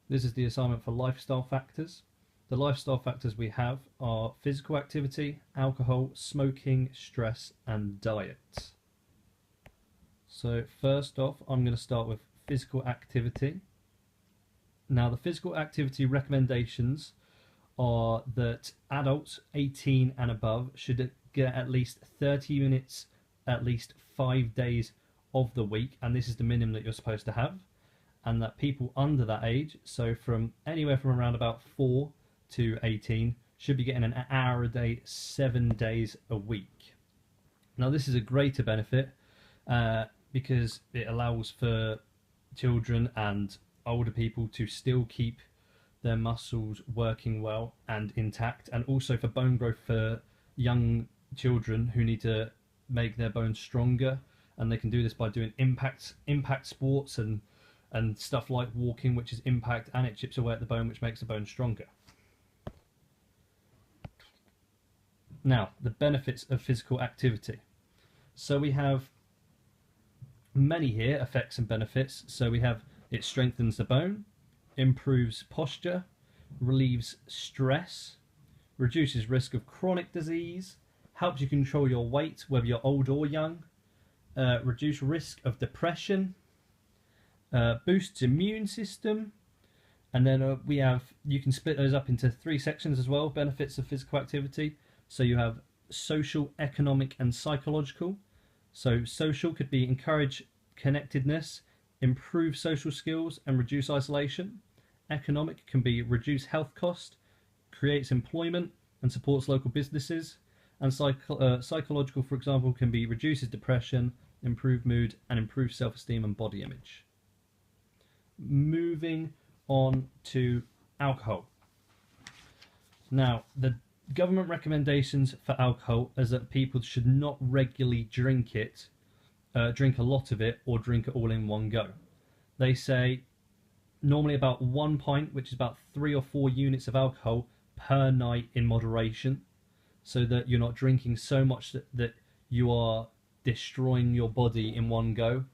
This is the assignment for lifestyle factors. The lifestyle factors we have are physical activity, alcohol, smoking, stress, and diet. So first off, I'm going to start with physical activity. Now, the physical activity recommendations are that adults 18 and above should get at least 30 minutes at least 5 days of the week, and this is the minimum that you're supposed to have. And that people under that age, so from anywhere from around about 4 to 18, should be getting an hour a day, 7 days a week. Now, this is a greater benefit because it allows for children and older people to still keep their muscles working well and intact, and also for bone growth for young children who need to make their bones stronger, and they can do this by doing impact sports and stuff like walking, which is impact, and it chips away at the bone, which makes the bone stronger. Now, the benefits of physical activity. So we have many here, effects and benefits. So we have it strengthens the bone, improves posture, relieves stress, reduces risk of chronic disease, helps you control your weight, whether you're old or young, reduce risk of depression, boosts immune system, and then you can split those up into 3 sections as well, benefits of physical activity. So you have social, economic, and psychological. So social could be encourage connectedness, improve social skills, and reduce isolation. Economic can be reduce health cost, creates employment, and supports local businesses. And psychological, for example, can be reduces depression, improve mood, and improve self-esteem and body image. Moving on to alcohol. Now, the government recommendations for alcohol is that people should not regularly drink a lot of it, or drink it all in one go. They say normally about 1 pint, which is about 3 or 4 units of alcohol per night in moderation, so that you're not drinking so much that you are destroying your body in one go,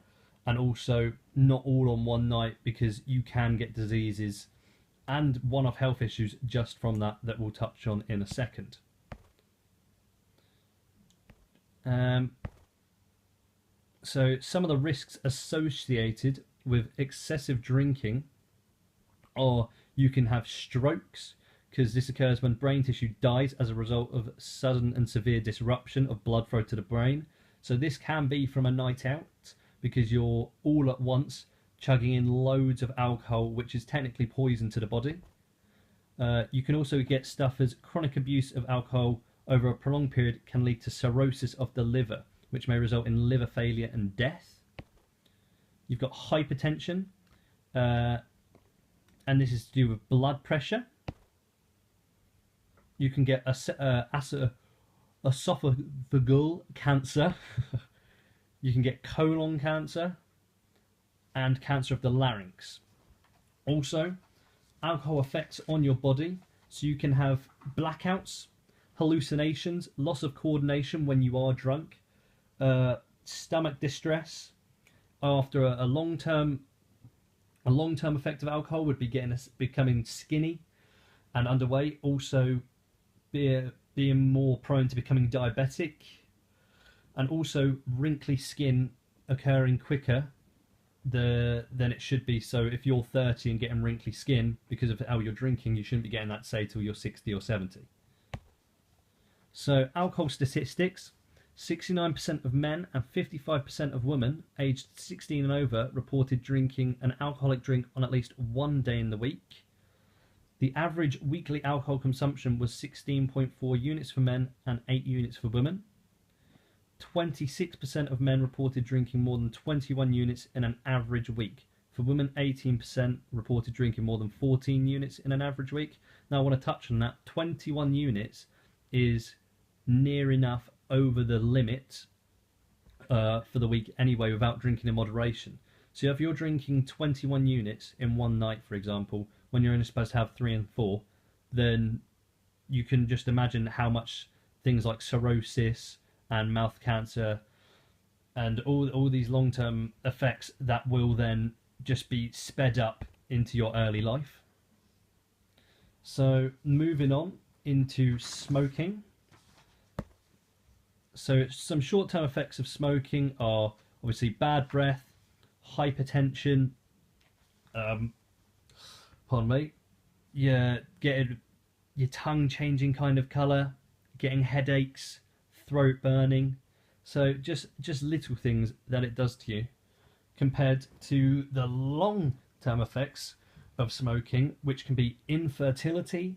and also not all on one night, because you can get diseases and one-off health issues just from that we'll touch on in a second. So some of the risks associated with excessive drinking are you can have strokes, because this occurs when brain tissue dies as a result of sudden and severe disruption of blood flow to the brain. So this can be from a night out, because you're all at once chugging in loads of alcohol, which is technically poison to the body. You can also get stuff as chronic abuse of alcohol over a prolonged period can lead to cirrhosis of the liver, which may result in liver failure and death. You've got hypertension, and this is to do with blood pressure. You can get esophageal cancer. You can get colon cancer and cancer of the larynx. Also, alcohol effects on your body. So you can have blackouts, hallucinations, loss of coordination when you are drunk, stomach distress. After a long-term effect of alcohol would be becoming skinny and underweight. Also, being more prone to becoming diabetic, and also wrinkly skin occurring quicker than it should be. So if you're 30 and getting wrinkly skin because of how you're drinking, you shouldn't be getting that, say, till you're 60 or 70. So alcohol statistics: 69% of men and 55% of women aged 16 and over reported drinking an alcoholic drink on at least 1 day in the week. The average weekly alcohol consumption was 16.4 units for men and 8 units for women. 26% of men reported drinking more than 21 units in an average week. For women, 18% reported drinking more than 14 units in an average week. Now I want to touch on that. 21 units is near enough over the limit for the week anyway, without drinking in moderation. So if you're drinking 21 units in one night, for example, when you're only supposed to have 3 and 4, then you can just imagine how much things like cirrhosis and mouth cancer and all these long-term effects that will then just be sped up into your early life. So moving on into smoking. So some short-term effects of smoking are obviously bad breath, hypertension, pardon me, getting your tongue changing kind of colour, getting headaches, throat burning. So just little things that it does to you, compared to the long-term effects of smoking, which can be infertility,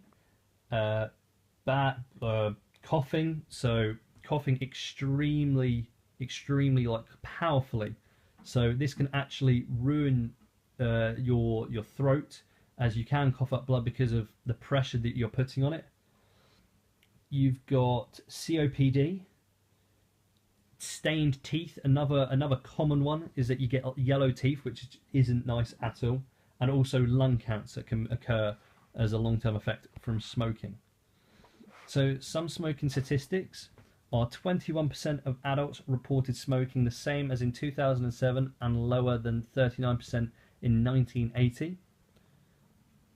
bad coughing. So coughing extremely like powerfully. So this can actually ruin your throat, as you can cough up blood because of the pressure that you're putting on it. You've got COPD, stained teeth. Another common one is that you get yellow teeth, which isn't nice at all, and also lung cancer can occur as a long-term effect from smoking. So some smoking statistics are 21% of adults reported smoking, the same as in 2007 and lower than 39% in 1980.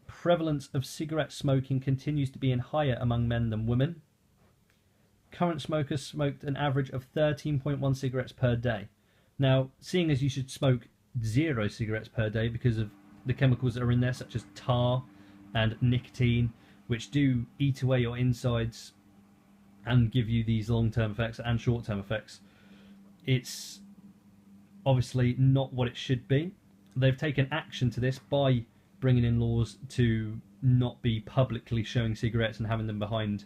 Prevalence of cigarette smoking continues to be higher among men than women. Current smokers smoked an average of 13.1 cigarettes per day. Now, seeing as you should smoke 0 cigarettes per day because of the chemicals that are in there, such as tar and nicotine, which do eat away your insides and give you these long-term effects and short-term effects, it's obviously not what it should be. They've taken action to this by bringing in laws to not be publicly showing cigarettes and having them behind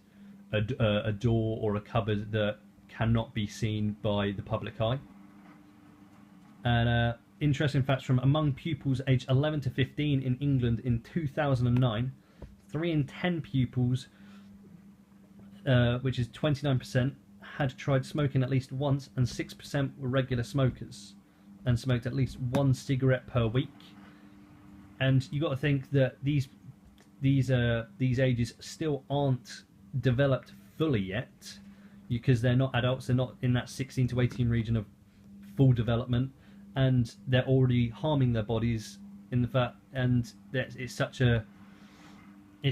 a door or a cupboard that cannot be seen by the public eye. And interesting facts from among pupils aged 11 to 15 in England in 2009, 3 in 10 pupils, which is 29%, had tried smoking at least once, and 6% were regular smokers and smoked at least 1 cigarette per week. And you got to think that these ages still aren't developed fully yet, because they're not adults. They're not in that 16 to 18 region of full development, and they're already harming their bodies in the fact, and it's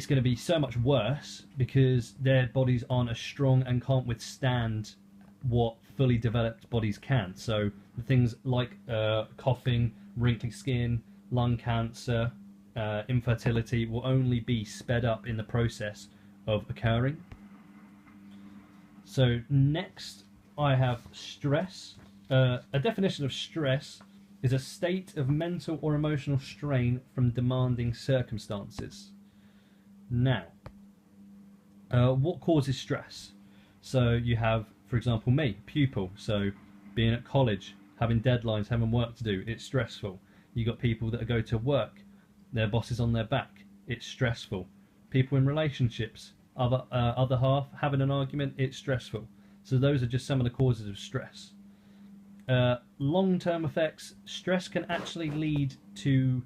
going to be so much worse because their bodies aren't as strong and can't withstand what fully developed bodies can. So the things like coughing, wrinkly skin, lung cancer, infertility will only be sped up in the process of occurring. So next I have stress. A definition of stress is a state of mental or emotional strain from demanding circumstances. Now, what causes stress? So you have, for example, me, pupil. So being at college, having deadlines, having work to do, it's stressful. You got people that go to work, their boss is on their back, it's stressful. People in relationships, other half having an argument, it's stressful. So those are just some of the causes of stress. Long-term effects, stress can actually lead to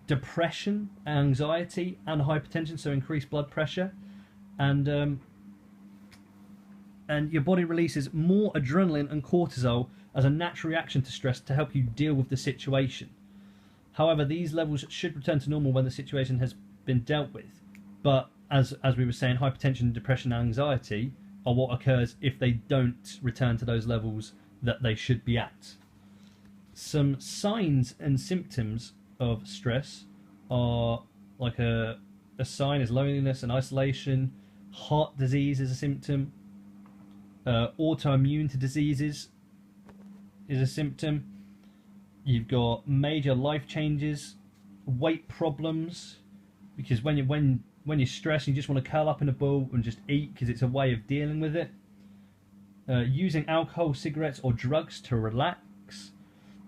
depression, anxiety, and hypertension, so increased blood pressure, and your body releases more adrenaline and cortisol as a natural reaction to stress to help you deal with the situation. However, these levels should return to normal when the situation has been dealt with. But as we were saying, hypertension, depression, and anxiety are what occurs if they don't return to those levels that they should be at. Some signs and symptoms of stress are like a sign is loneliness and isolation. Heart disease is a symptom. Autoimmune diseases is a symptom. You've got major life changes, weight problems, because when you're stressed, you just want to curl up in a ball and just eat because it's a way of dealing with it. Using alcohol, cigarettes, or drugs to relax.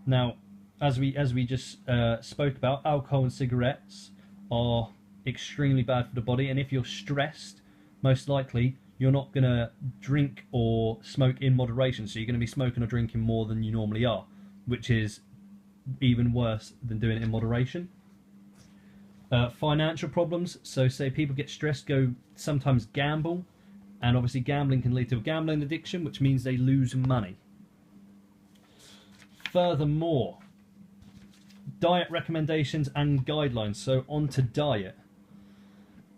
Now, as we just spoke about, alcohol and cigarettes are extremely bad for the body, and if you're stressed, most likely you're not going to drink or smoke in moderation, so you're going to be smoking or drinking more than you normally are, which is even worse than doing it in moderation. Financial problems, so say people get stressed, go sometimes gamble, and obviously gambling can lead to a gambling addiction, which means they lose money. Furthermore, diet recommendations and guidelines. So on to diet.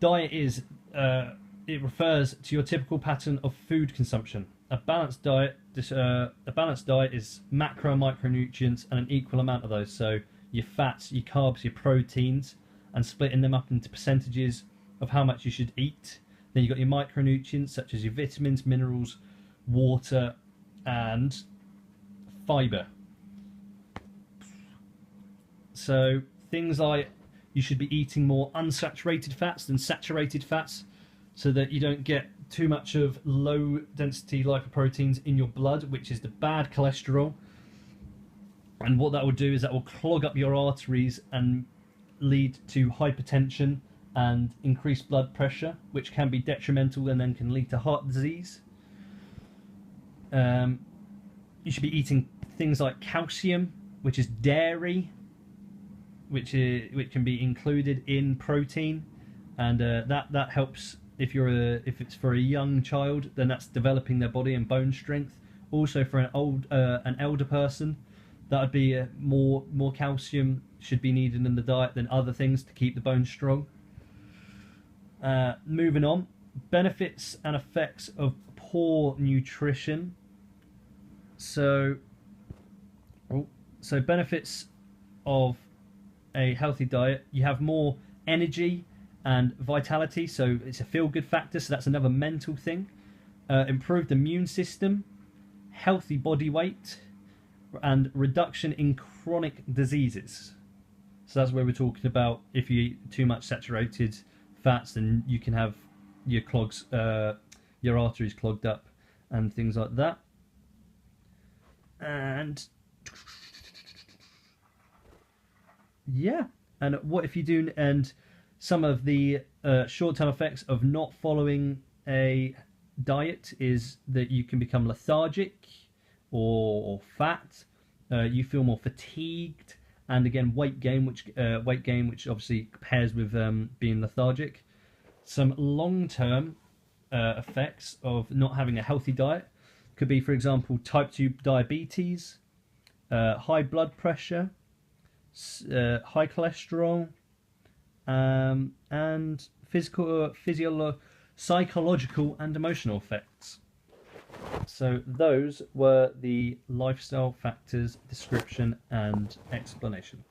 Diet is it refers to your typical pattern of food consumption. A balanced diet is macro and micronutrients and an equal amount of those. So your fats, your carbs, your proteins, and splitting them up into percentages of how much you should eat. Then you've got your micronutrients such as your vitamins, minerals, water, and fiber. So things like you should be eating more unsaturated fats than saturated fats so that you don't get too much of low density lipoproteins in your blood, which is the bad cholesterol. And what that will do is that will clog up your arteries and lead to hypertension and increased blood pressure, which can be detrimental and then can lead to heart disease. You should be eating things like calcium, which is dairy, which can be included in protein, and that helps if it's for a young child, then that's developing their body and bone strength. Also for an elder person, that would be more calcium should be needed in the diet than other things to keep the bones strong. Moving on, benefits and effects of poor nutrition. So benefits of a healthy diet: you have more energy and vitality, so it's a feel-good factor, so that's another mental thing. Improved immune system, healthy body weight, and reduction in chronic diseases. So that's where we're talking about if you eat too much saturated fats, then you can have your arteries clogged up and things like that. And yeah, and what if you do, and some of the short-term effects of not following a diet is that you can become lethargic or fat. You feel more fatigued, and again weight gain, which obviously pairs with being lethargic. Some long-term effects of not having a healthy diet could be, for example, type 2 diabetes, high blood pressure, high cholesterol, and psychological and emotional effects. So those were the lifestyle factors description and explanation.